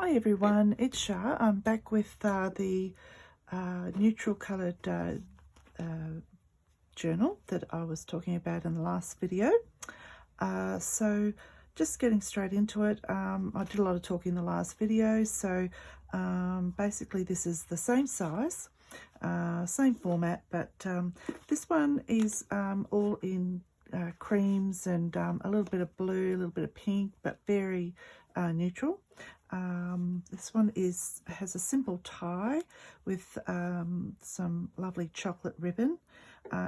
Hi everyone, it's Shah. I'm back with the neutral coloured journal that I was talking about in the last video. So just getting straight into it, I did a lot of talking in the last video, so basically this is the same size, same format, but this one is all in creams and a little bit of blue, a little bit of pink, but very neutral. This one has a simple tie with some lovely chocolate ribbon.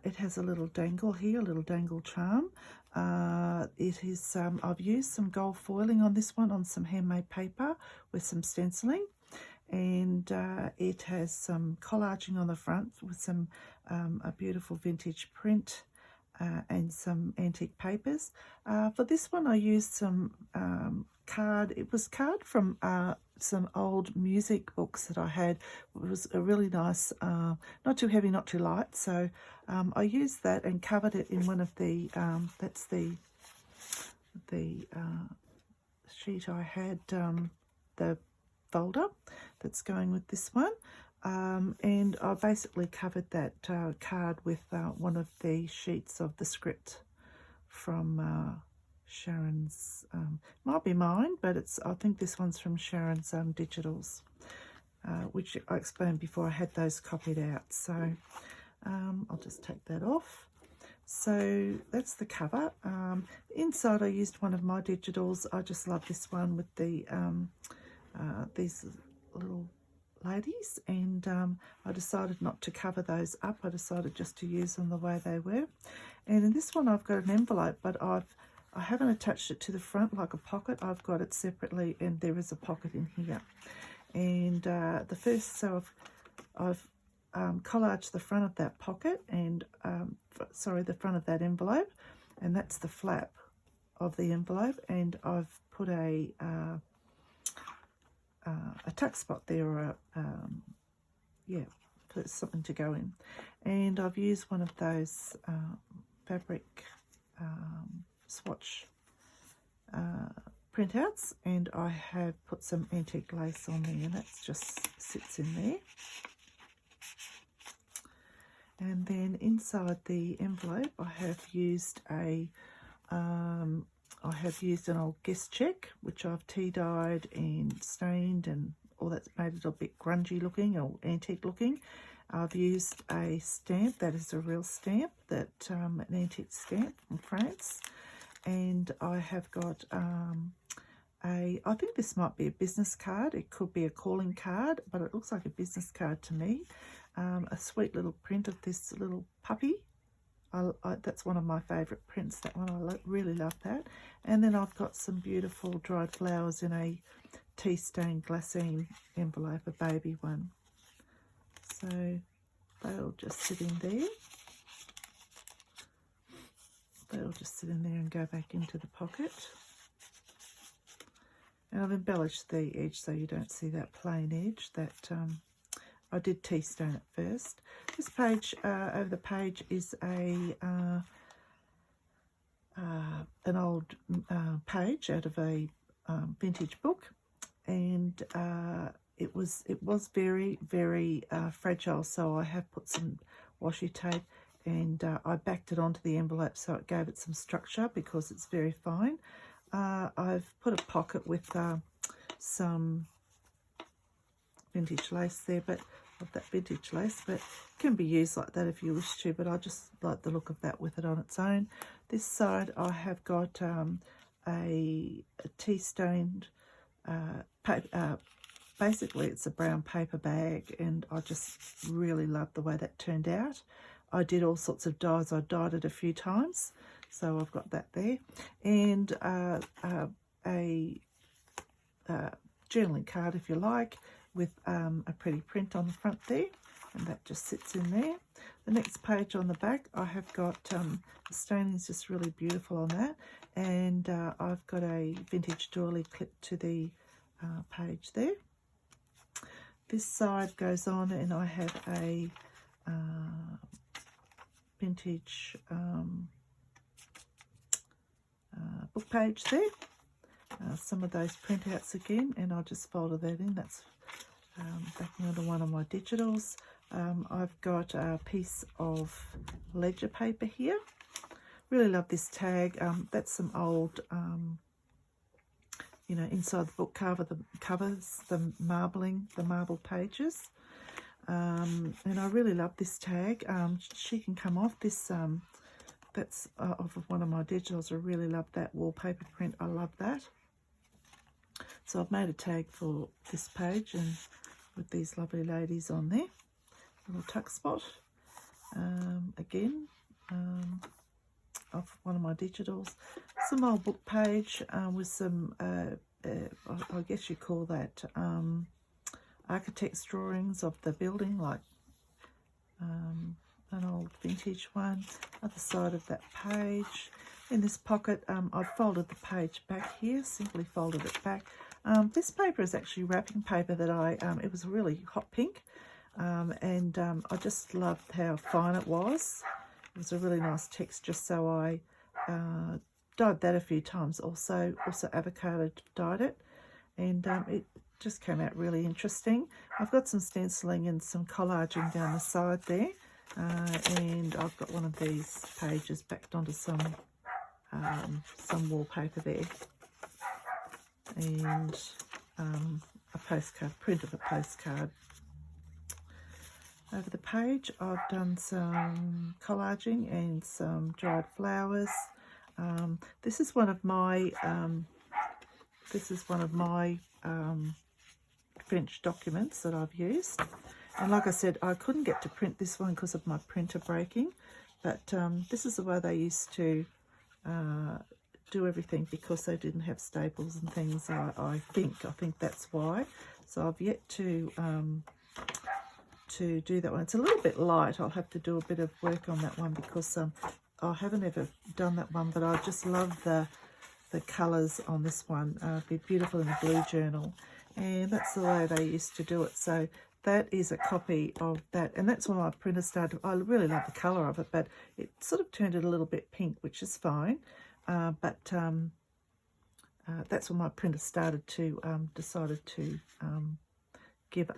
It has a little dangle here, a little dangle charm. It is I've used some gold foiling on this one on some handmade paper with some stenciling, and it has some collaging on the front with some a beautiful vintage print and some antique papers. For this one I used some card. It was card from some old music books that I had. It was a really nice, not too heavy, not too light, so I used that and covered it in one of the that's the sheet I had, the folder that's going with this one, and I basically covered that card with one of the sheets of the script from Sharon's, might be mine, but I think this one's from Sharon's digitals, which I explained before I had those copied out. So I'll just take that off. So that's the cover. Inside I used one of my digitals. I just love this one with the these little ladies, and I decided not to cover those up. I decided just to use them the way they were. And in this one I've got an envelope, but I haven't attached it to the front like a pocket. I've got it separately, and there is a pocket in here. And the first, so I've collaged the front of that pocket, and sorry, the front of that envelope, and that's the flap of the envelope. And I've put a tuck spot there, or yeah, for something to go in. And I've used one of those fabric swatch printouts, and I have put some antique lace on there, and that just sits in there. And then inside the envelope I have used an old guest check, which I've tea dyed and stained, and all that's made it a bit grungy looking or antique looking. I've used a stamp that is a real stamp, that an antique stamp from France. And I have got I think this might be a business card. It could be a calling card, but it looks like a business card to me. A sweet little print of this little puppy. That's one of my favourite prints, that one. I really love that. And then I've got some beautiful dried flowers in a tea-stained glassine envelope, a baby one. So they'll just sit in there. They'll just sit in there and go back into the pocket. And I've embellished the edge so you don't see that plain edge. That I did tea stain it first. This page, over the page, is an old page out of a vintage book, and it was very, very fragile. So I have put some washi tape, and I backed it onto the envelope so it gave it some structure because it's very fine. I've put a pocket with some vintage lace there, but of that vintage lace, but it can be used like that if you wish to, but I just like the look of that with it on its own. This side I have got a tea-stained paper. Basically it's a brown paper bag, and I just really love the way that turned out. I did all sorts of dyes. I dyed it a few times, so I've got that there. And a journaling card, if you like, with a pretty print on the front there, and that just sits in there. The next page on the back, I have got the staining is just really beautiful on that, and I've got a vintage doily clipped to the page there. This side goes on, and I have a vintage book page there, some of those printouts again, and I just folded that in. That's backing onto one of my digitals. I've got a piece of ledger paper here. Really love this tag. That's some old, you know, inside the book cover, the covers, the marble pages. And I really love this tag. She can come off. This that's off of one of my digitals. I really love that wallpaper print. I love that. So I've made a tag for this page, and with these lovely ladies on there, little tuck spot. Again, off one of my digitals, some old book page with some, I guess you call that architect's drawings of the building, like an old vintage one. Other side of that page. In this pocket, I've folded the page back here, simply folded it back. This paper is actually wrapping paper that it was really hot pink, and I just loved how fine it was. It was a really nice texture, so I dyed that a few times. Also avocado dyed it, and it just came out really interesting. I've got some stenciling and some collaging down the side there, and I've got one of these pages backed onto some wallpaper there, and a postcard, print of a postcard. Over the page, I've done some collaging and some dried flowers. This is one of my French documents that I've used. And like I said, I couldn't get to print this one because of my printer breaking. But this is the way they used to do everything, because they didn't have staples and things. I think that's why. So I've yet to do that one. It's a little bit light. I'll have to do a bit of work on that one, because I haven't ever done that one, but I just love the colours on this one. It'd be beautiful in a blue journal, and that's the way they used to do it. So that is a copy of that, and that's when my printer started. I really love the colour of it, but it sort of turned it a little bit pink, which is fine. But that's when my printer started to decided to give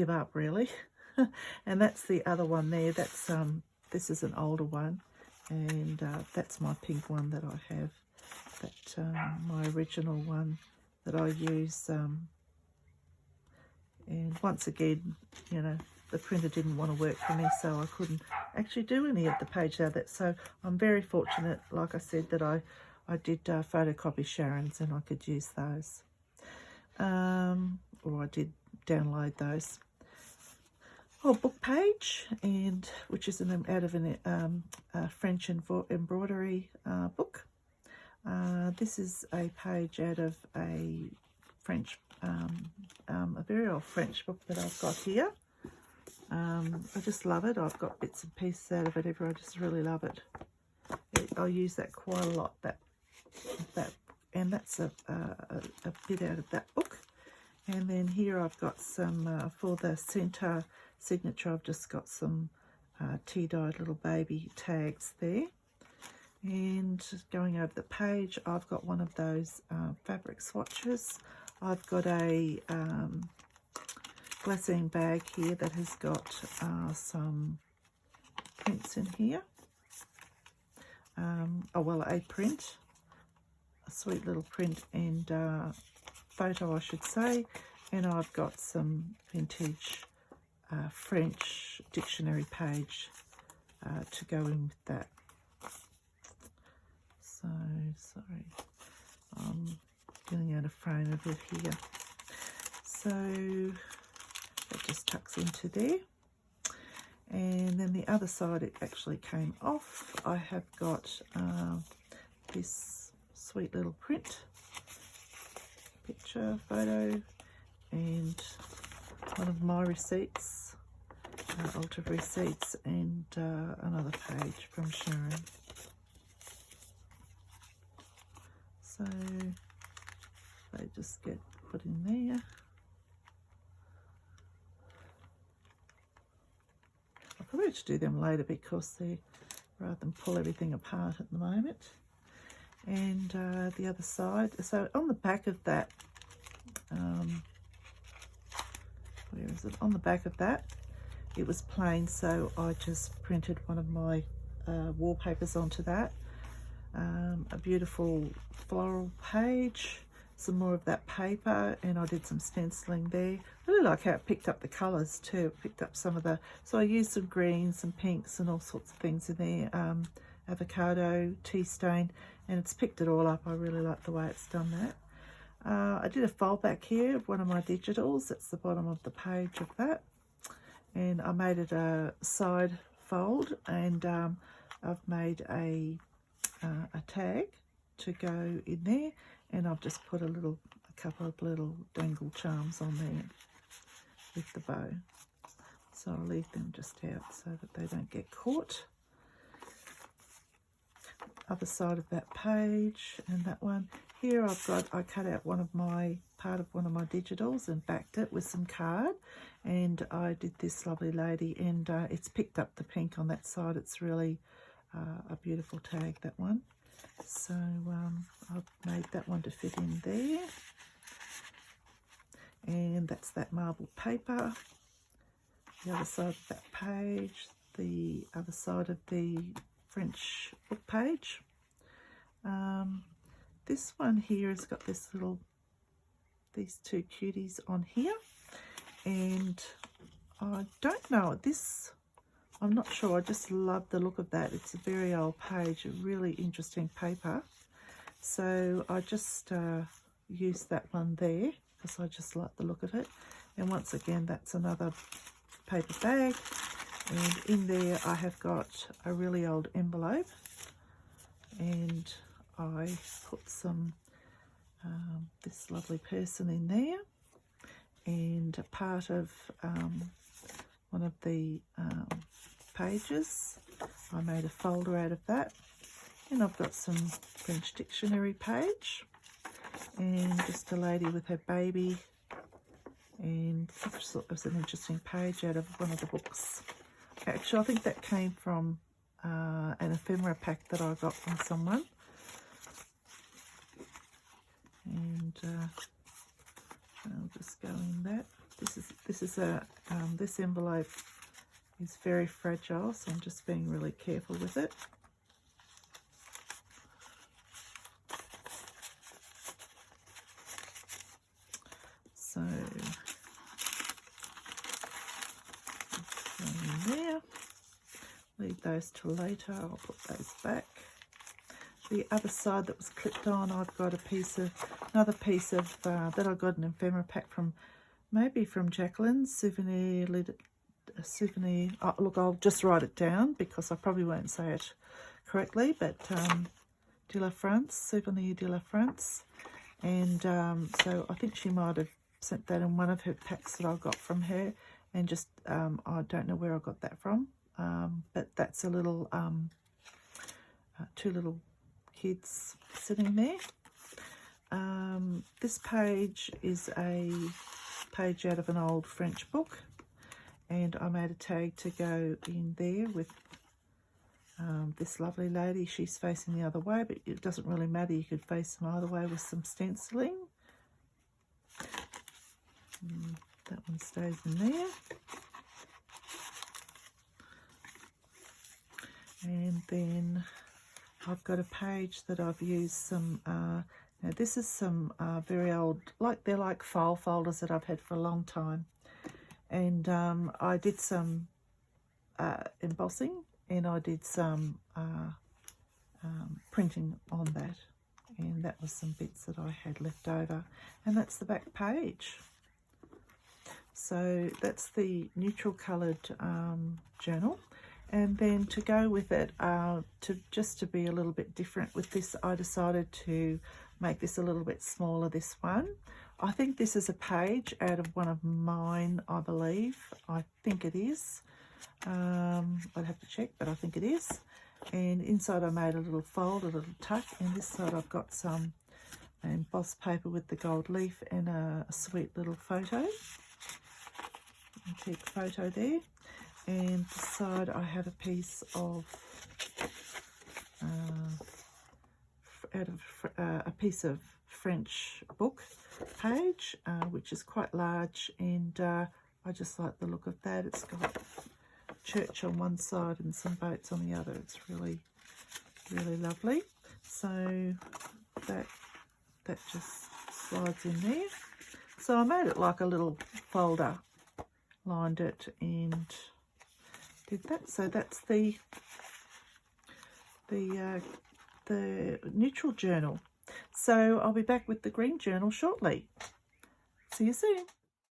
up really. And that's the other one there. That's this is an older one, and that's my pink one that I have. That my original one that I use. And once again, you know, the printer didn't want to work for me, so I couldn't actually do any of the page out of that. So I'm very fortunate, like I said, that I did photocopy Sharon's, and I could use those. Or I did download those. Oh, book page, and which is out of a French embroidery book. This is a page out of a French, a very old French book that I've got here. I just love it. I've got bits and pieces out of it everywhere. I just really love it. I'll use that quite a lot. That, and that's a bit out of that book. And then here I've got some for the centre signature. I've just got some tea-dyed little baby tags there. And just going over the page, I've got one of those fabric swatches. I've got a glassine bag here that has got some prints in here. A print, a sweet little print and photo, I should say. And I've got some vintage French dictionary page to go in with that. So, sorry, I'm getting out of frame a bit here. So that just tucks into there. And then the other side, it actually came off. I have got this sweet little print, picture, photo, and one of my receipts, altered receipts, and another page from Sharon. So they just get put in there. I'll probably have to do them later because rather than pull everything apart at the moment. and the other side. So on the back of that, where is it? On the back of that, it was plain, so I just printed one of my wallpapers onto that. A beautiful floral page, some more of that paper, and I did some stenciling there. I really like how it picked up the colours too. It picked up some of the, so I used some greens, some pinks and all sorts of things in there. Avocado, tea stain, and it's picked it all up. I really like the way it's done that. I did a fold back here of one of my digitals. That's the bottom of the page of that. And I made it a side fold, and I've made a tag to go in there, and I've just put a couple of little dangle charms on there with the bow. So I'll leave them just out so that they don't get caught. Other side of that page, and that one here I cut out part of one of my digitals and backed it with some card, and I did this lovely lady, and it's picked up the pink on that side. It's really a beautiful tag, that one. So I've made that one to fit in there, and that's that marble paper. The other side of that page, the other side of the French book page. This one here has got these two cuties on here, and I don't know, I'm not sure, I just love the look of that. It's a very old page, a really interesting paper. So I just used that one there because I just like the look of it. And once again, that's another paper bag, and in there I have got a really old envelope, and I put some this lovely person in there, and a part of one of the pages. I made a folder out of that, and I've got some French dictionary page, and just a lady with her baby, and I just thought it was an interesting page out of one of the books. Actually, I think that came from an ephemera pack that I got from someone. And I'll just go in that. This envelope is very fragile, so I'm just being really careful with it. So in there. Leave those till later. I'll put those back. The other side that was clipped on, I've got another piece of that I got an ephemera pack from, maybe from Jacqueline's Souvenir. Look, I'll just write it down because I probably won't say it correctly, but DeLaFrance, SouvenirdelaFrance, and so I think she might have sent that in one of her packs that I got from her, and just I don't know where I got that from, but that's a little two little kids sitting there. This page is a page out of an old French book, and I made a tag to go in there with this lovely lady. She's facing the other way, but it doesn't really matter, you could face them either way with some stenciling. That one stays in there. And then I've got a page that I've used some, now this is some very old, they're like file folders that I've had for a long time. And I did some embossing, and I did some printing on that. And that was some bits that I had left over. And that's the back page. So that's the neutral coloured journal. And then to go with it, to be a little bit different with this, I decided to make this a little bit smaller, this one. I think this is a page out of one of mine, I believe. I think it is. I'd have to check, but I think it is. And inside I made a little fold, a little tuck. And this side I've got some embossed paper with the gold leaf and a sweet little photo. Antique photo there. And this side I have a piece of out of a piece of French book page, which is quite large, and I just like the look of that. It's got church on one side and some boats on the other. It's really, really lovely. So that just slides in there. So I made it like a little folder, lined it and did that. So that's the neutral journal. So I'll be back with the green journal shortly. See you soon.